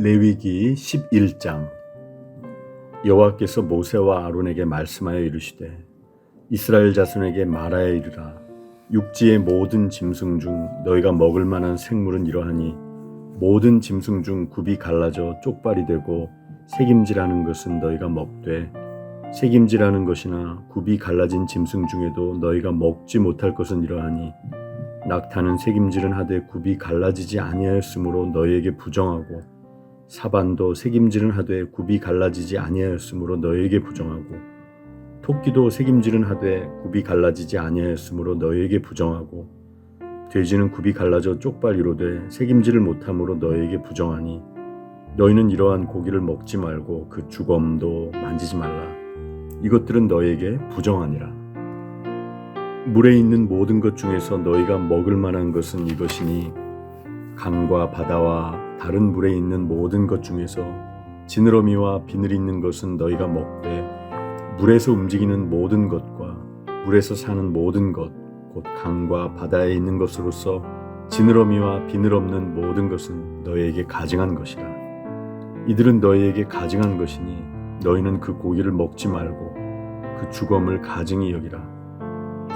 레위기 11장. 여호와께서 모세와 아론에게 말씀하여 이르시되 이스라엘 자손에게 말하여 이르라. 육지의 모든 짐승 중 너희가 먹을 만한 생물은 이러하니 모든 짐승 중 굽이 갈라져 쪽발이 되고 새김질하는 것은 너희가 먹되 새김질하는 것이나 굽이 갈라진 짐승 중에도 너희가 먹지 못할 것은 이러하니 낙타는 새김질은 하되 굽이 갈라지지 아니하였으므로 너희에게 부정하고 사반도 새김질은 하되 굽이 갈라지지 아니하였으므로 너희에게 부정하고 토끼도 새김질은 하되 굽이 갈라지지 아니하였으므로 너희에게 부정하고 돼지는 굽이 갈라져 쪽발이로되 새김질을 못함으로 너희에게 부정하니 너희는 이러한 고기를 먹지 말고 그 주검도 만지지 말라. 이것들은 너희에게 부정하니라. 물에 있는 모든 것 중에서 너희가 먹을 만한 것은 이것이니 강과 바다와 다른 물에 있는 모든 것 중에서 지느러미와 비늘 있는 것은 너희가 먹되 물에서 움직이는 모든 것과 물에서 사는 모든 것 곧 강과 바다에 있는 것으로서 지느러미와 비늘 없는 모든 것은 너희에게 가증한 것이라. 이들은 너희에게 가증한 것이니 너희는 그 고기를 먹지 말고 그 주검을 가증히 여기라.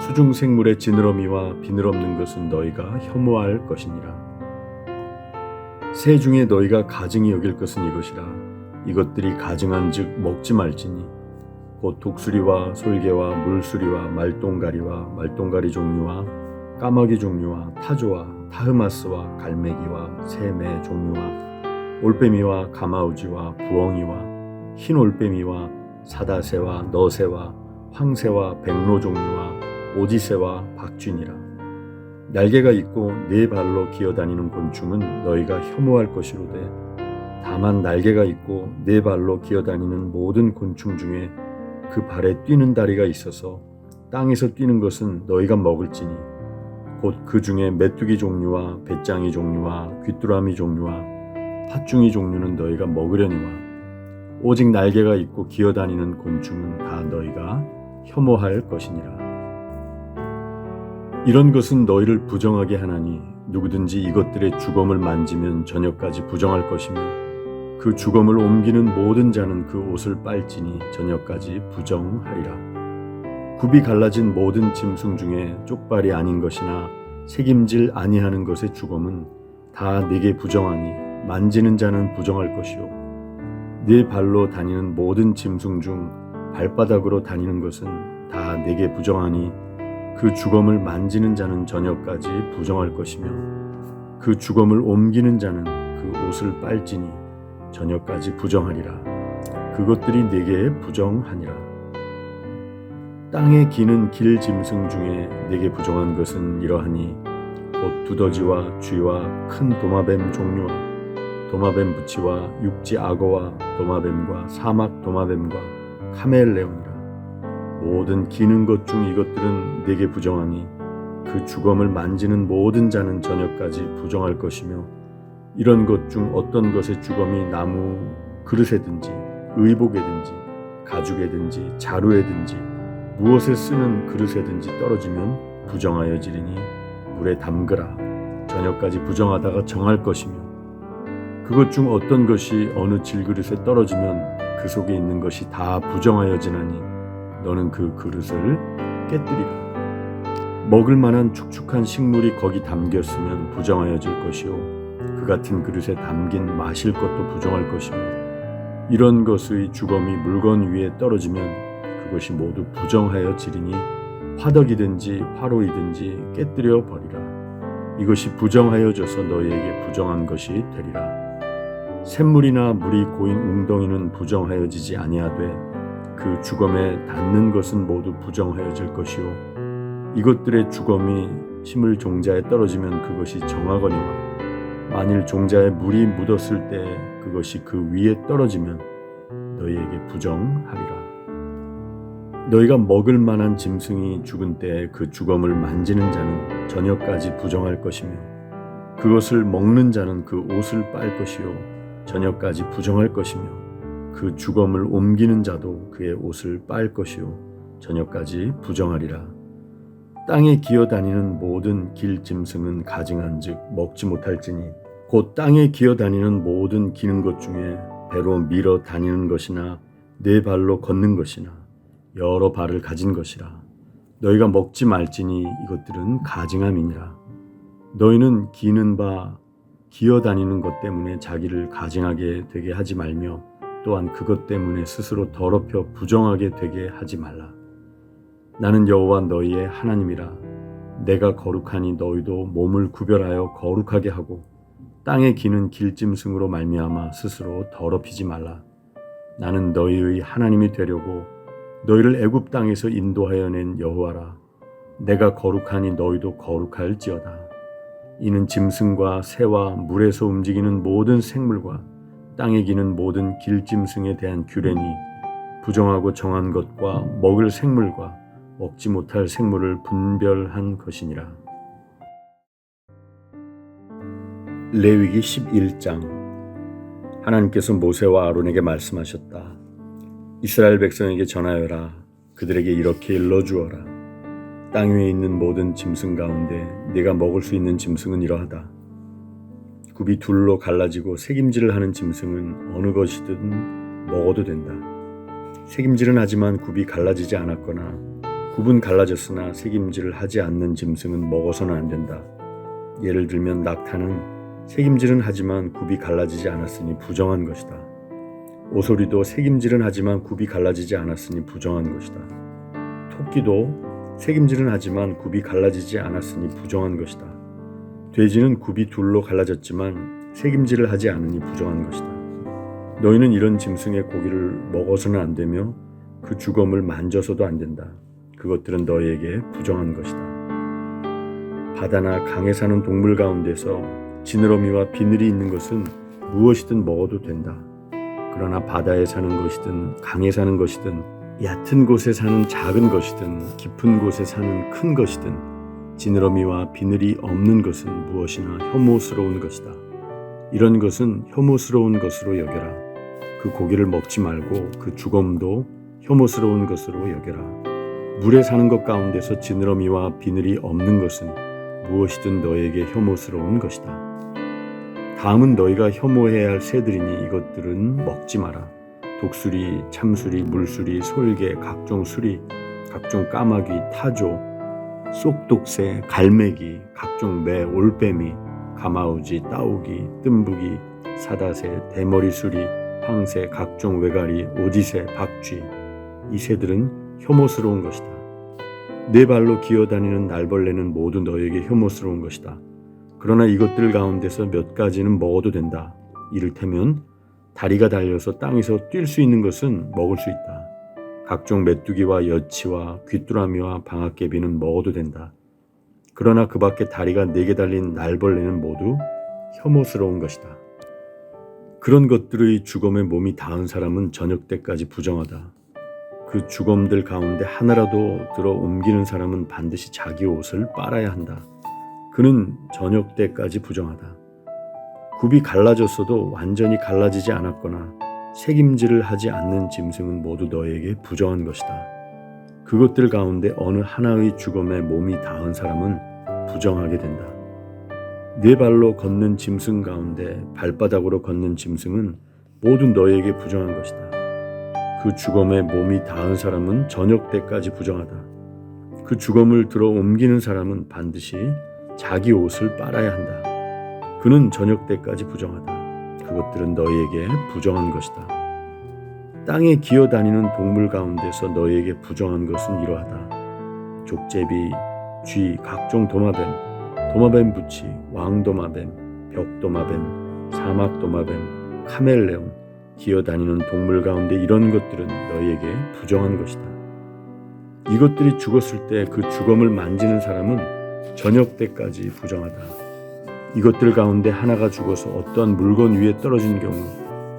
수중 생물의 지느러미와 비늘 없는 것은 너희가 혐오할 것이니라. 새 중에 너희가 가증히 여길 것은 이것이라. 이것들이 가증한즉 먹지 말지니 곧 독수리와 솔개와 물수리와 말똥가리와 말똥가리 종류와 까마귀 종류와 타조와 타흐마스와 갈매기와 새매 종류와 올빼미와 가마우지와 부엉이와 흰 올빼미와 사다새와 너새와 황새와 백로 종류와 오지새와 박쥐니라. 날개가 있고 네 발로 기어다니는 곤충은 너희가 혐오할 것이로되 다만 날개가 있고 네 발로 기어다니는 모든 곤충 중에 그 발에 뛰는 다리가 있어서 땅에서 뛰는 것은 너희가 먹을지니 곧 그 중에 메뚜기 종류와 배짱이 종류와 귀뚜라미 종류와 팥중이 종류는 너희가 먹으려니와 오직 날개가 있고 기어다니는 곤충은 다 너희가 혐오할 것이니라. 이런 것은 너희를 부정하게 하나니 누구든지 이것들의 주검을 만지면 저녁까지 부정할 것이며 그 주검을 옮기는 모든 자는 그 옷을 빨지니 저녁까지 부정하리라. 굽이 갈라진 모든 짐승 중에 쪽발이 아닌 것이나 새김질 아니하는 것의 주검은 다 네게 부정하니 만지는 자는 부정할 것이요 네 발로 다니는 모든 짐승 중 발바닥으로 다니는 것은 다 네게 부정하니 그 주검을 만지는 자는 저녁까지 부정할 것이며 그 주검을 옮기는 자는 그 옷을 빨지니 저녁까지 부정하리라. 그것들이 네게 부정하니라. 땅에 기는 길 짐승 중에 네게 부정한 것은 이러하니 곧 두더지와 쥐와 큰 도마뱀 종류와 도마뱀 부치와 육지 악어와 도마뱀과 사막 도마뱀과 카멜레온이라. 모든 기는 것 중 이것들은 네게 부정하니 그 주검을 만지는 모든 자는 저녁까지 부정할 것이며 이런 것 중 어떤 것의 주검이 나무 그릇에든지 의복에든지 가죽에든지 자루에든지 무엇에 쓰는 그릇에든지 떨어지면 부정하여 지리니 물에 담그라. 저녁까지 부정하다가 정할 것이며 그것 중 어떤 것이 어느 질그릇에 떨어지면 그 속에 있는 것이 다 부정하여 지나니 너는 그 그릇을 깨뜨리라. 먹을 만한 축축한 식물이 거기 담겼으면 부정하여질 것이요 그 같은 그릇에 담긴 마실 것도 부정할 것이며 이런 것의 주검이 물건 위에 떨어지면 그것이 모두 부정하여 지리니 화덕이든지 화로이든지 깨뜨려 버리라. 이것이 부정하여져서 너희에게 부정한 것이 되리라. 샘물이나 물이 고인 웅덩이는 부정하여지지 아니하되 그 주검에 닿는 것은 모두 부정하여질 것이요 이것들의 주검이 심을 종자에 떨어지면 그것이 정하거니와 만일 종자에 물이 묻었을 때 그것이 그 위에 떨어지면 너희에게 부정하리라. 너희가 먹을 만한 짐승이 죽은 때에 그 주검을 만지는 자는 저녁까지 부정할 것이며 그것을 먹는 자는 그 옷을 빨 것이요 저녁까지 부정할 것이며 그 주검을 옮기는 자도 그의 옷을 빨 것이요 저녁까지 부정하리라. 땅에 기어다니는 모든 길 짐승은 가증한즉 먹지 못할지니 곧 땅에 기어 다니는 모든 기는 것 중에 배로 밀어 다니는 것이나 네 발로 걷는 것이나 여러 발을 가진 것이라. 너희가 먹지 말지니 이것들은 가증함이니라. 너희는 기는 바 기어 다니는 것 때문에 자기를 가증하게 되게 하지 말며 또한 그것 때문에 스스로 더럽혀 부정하게 되게 하지 말라. 나는 여호와 너희의 하나님이라. 내가 거룩하니 너희도 몸을 구별하여 거룩하게 하고 땅에 기는 길짐승으로 말미암아 스스로 더럽히지 말라. 나는 너희의 하나님이 되려고 너희를 애굽 땅에서 인도하여 낸 여호와라. 내가 거룩하니 너희도 거룩할지어다. 이는 짐승과 새와 물에서 움직이는 모든 생물과 땅에 기는 모든 길짐승에 대한 규례니 부정하고 정한 것과 먹을 생물과 먹지 못할 생물을 분별한 것이니라. 레위기 11장. 하나님께서 모세와 아론에게 말씀하셨다. 이스라엘 백성에게 전하여라. 그들에게 이렇게 일러주어라. 땅 위에 있는 모든 짐승 가운데 네가 먹을 수 있는 짐승은 이러하다. 굽이 둘로 갈라지고 새김질을 하는 짐승은 어느 것이든 먹어도 된다. 새김질은 하지만 굽이 갈라지지 않았거나 굽은 갈라졌으나 새김질을 하지 않는 짐승은 먹어서는 안 된다. 예를 들면 낙타는 새김질은 하지만 굽이 갈라지지 않았으니 부정한 것이다. 오소리도 새김질은 하지만 굽이 갈라지지 않았으니 부정한 것이다. 토끼도 새김질은 하지만 굽이 갈라지지 않았으니 부정한 것이다. 돼지는 굽이 둘로 갈라졌지만 새김질을 하지 않으니 부정한 것이다. 너희는 이런 짐승의 고기를 먹어서는 안 되며 그 주검을 만져서도 안 된다. 그것들은 너희에게 부정한 것이다. 바다나 강에 사는 동물 가운데서 지느러미와 비늘이 있는 것은 무엇이든 먹어도 된다. 그러나 바다에 사는 것이든 강에 사는 것이든 얕은 곳에 사는 작은 것이든 깊은 곳에 사는 큰 것이든 지느러미와 비늘이 없는 것은 무엇이나 혐오스러운 것이다. 이런 것은 혐오스러운 것으로 여겨라. 그 고기를 먹지 말고 그 주검도 혐오스러운 것으로 여겨라. 물에 사는 것 가운데서 지느러미와 비늘이 없는 것은 무엇이든 너에게 혐오스러운 것이다. 다음은 너희가 혐오해야 할 새들이니 이것들은 먹지 마라. 독수리, 참수리, 물수리, 솔개, 각종 수리, 각종 까마귀, 타조, 쏙독새, 갈매기, 각종 매, 올빼미, 가마우지, 따오기, 뜸부기, 사다새, 대머리수리, 황새, 각종 외가리, 오디새, 박쥐. 이 새들은 혐오스러운 것이다. 네 발로 기어다니는 날벌레는 모두 너에게 혐오스러운 것이다. 그러나 이것들 가운데서 몇 가지는 먹어도 된다. 이를테면 다리가 달려서 땅에서 뛸 수 있는 것은 먹을 수 있다. 각종 메뚜기와 여치와 귀뚜라미와 방앗개비는 먹어도 된다. 그러나 그 밖에 다리가 4개 달린 날벌레는 모두 혐오스러운 것이다. 그런 것들의 주검에 몸이 닿은 사람은 저녁 때까지 부정하다. 그 주검들 가운데 하나라도 들어 옮기는 사람은 반드시 자기 옷을 빨아야 한다. 그는 저녁 때까지 부정하다. 굽이 갈라졌어도 완전히 갈라지지 않았거나 새김질을 하지 않는 짐승은 모두 너에게 부정한 것이다. 그것들 가운데 어느 하나의 주검에 몸이 닿은 사람은 부정하게 된다. 네 발로 걷는 짐승 가운데 발바닥으로 걷는 짐승은 모두 너에게 부정한 것이다. 그 주검에 몸이 닿은 사람은 저녁 때까지 부정하다. 그 주검을 들어 옮기는 사람은 반드시 자기 옷을 빨아야 한다. 그는 저녁 때까지 부정하다. 그것들은 너희에게 부정한 것이다. 땅에 기어다니는 동물 가운데서 너희에게 부정한 것은 이러하다. 족제비, 쥐, 각종 도마뱀, 도마뱀 부치, 왕도마뱀, 벽도마뱀, 사막도마뱀, 카멜레온, 기어다니는 동물 가운데 이런 것들은 너희에게 부정한 것이다. 이것들이 죽었을 때 그 주검을 만지는 사람은 저녁 때까지 부정하다. 이것들 가운데 하나가 죽어서 어떠한 물건 위에 떨어진 경우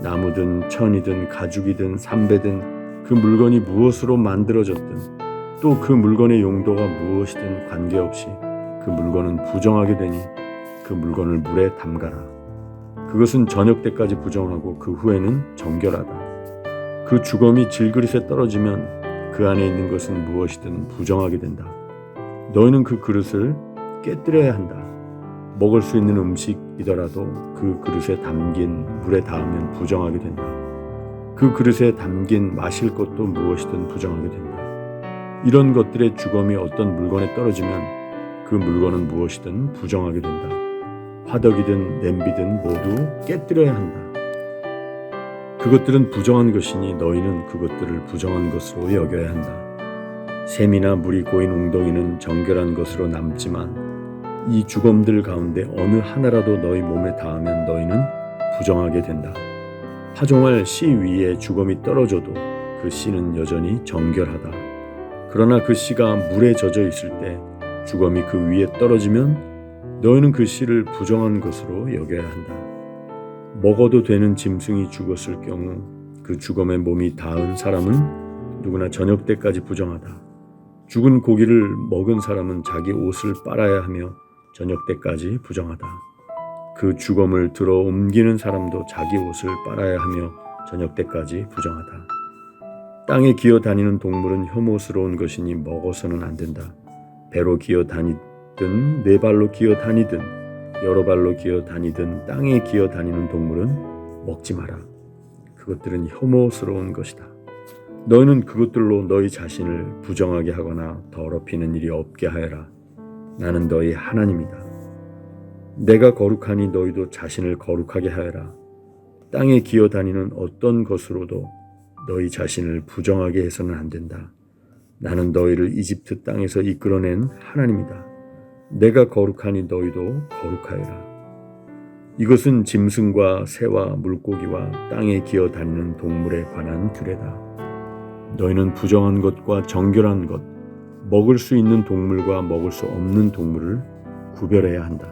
나무든 천이든 가죽이든 삼배든 그 물건이 무엇으로 만들어졌든 또 그 물건의 용도가 무엇이든 관계없이 그 물건은 부정하게 되니 그 물건을 물에 담가라. 그것은 저녁 때까지 부정하고 그 후에는 정결하다. 그 주검이 질그릇에 떨어지면 그 안에 있는 것은 무엇이든 부정하게 된다. 너희는 그 그릇을 깨뜨려야 한다. 먹을 수 있는 음식이더라도 그 그릇에 담긴 물에 닿으면 부정하게 된다. 그 그릇에 담긴 마실 것도 무엇이든 부정하게 된다. 이런 것들의 주검이 어떤 물건에 떨어지면 그 물건은 무엇이든 부정하게 된다. 화덕이든 냄비든 모두 깨뜨려야 한다. 그것들은 부정한 것이니 너희는 그것들을 부정한 것으로 여겨야 한다. 샘이나 물이 고인 웅덩이는 정결한 것으로 남지만 이 주검들 가운데 어느 하나라도 너희 몸에 닿으면 너희는 부정하게 된다. 파종할 씨 위에 주검이 떨어져도 그 씨는 여전히 정결하다. 그러나 그 씨가 물에 젖어 있을 때 주검이 그 위에 떨어지면 너희는 그 씨를 부정한 것으로 여겨야 한다. 먹어도 되는 짐승이 죽었을 경우 그 주검에 몸이 닿은 사람은 누구나 저녁 때까지 부정하다. 죽은 고기를 먹은 사람은 자기 옷을 빨아야 하며 저녁 때까지 부정하다. 그 주검을 들어 옮기는 사람도 자기 옷을 빨아야 하며 저녁 때까지 부정하다. 땅에 기어 다니는 동물은 혐오스러운 것이니 먹어서는 안 된다. 배로 기어 다니든 네 발로 기어 다니든 여러 발로 기어 다니든 땅에 기어 다니는 동물은 먹지 마라. 그것들은 혐오스러운 것이다. 너희는 그것들로 너희 자신을 부정하게 하거나 더럽히는 일이 없게 하여라. 나는 너희 하나님이다. 내가 거룩하니 너희도 자신을 거룩하게 하여라. 땅에 기어 다니는 어떤 것으로도 너희 자신을 부정하게 해서는 안 된다. 나는 너희를 이집트 땅에서 이끌어낸 하나님이다. 내가 거룩하니 너희도 거룩하여라. 이것은 짐승과 새와 물고기와 땅에 기어 다니는 동물에 관한 규례다. 너희는 부정한 것과 정결한 것, 먹을 수 있는 동물과 먹을 수 없는 동물을 구별해야 한다.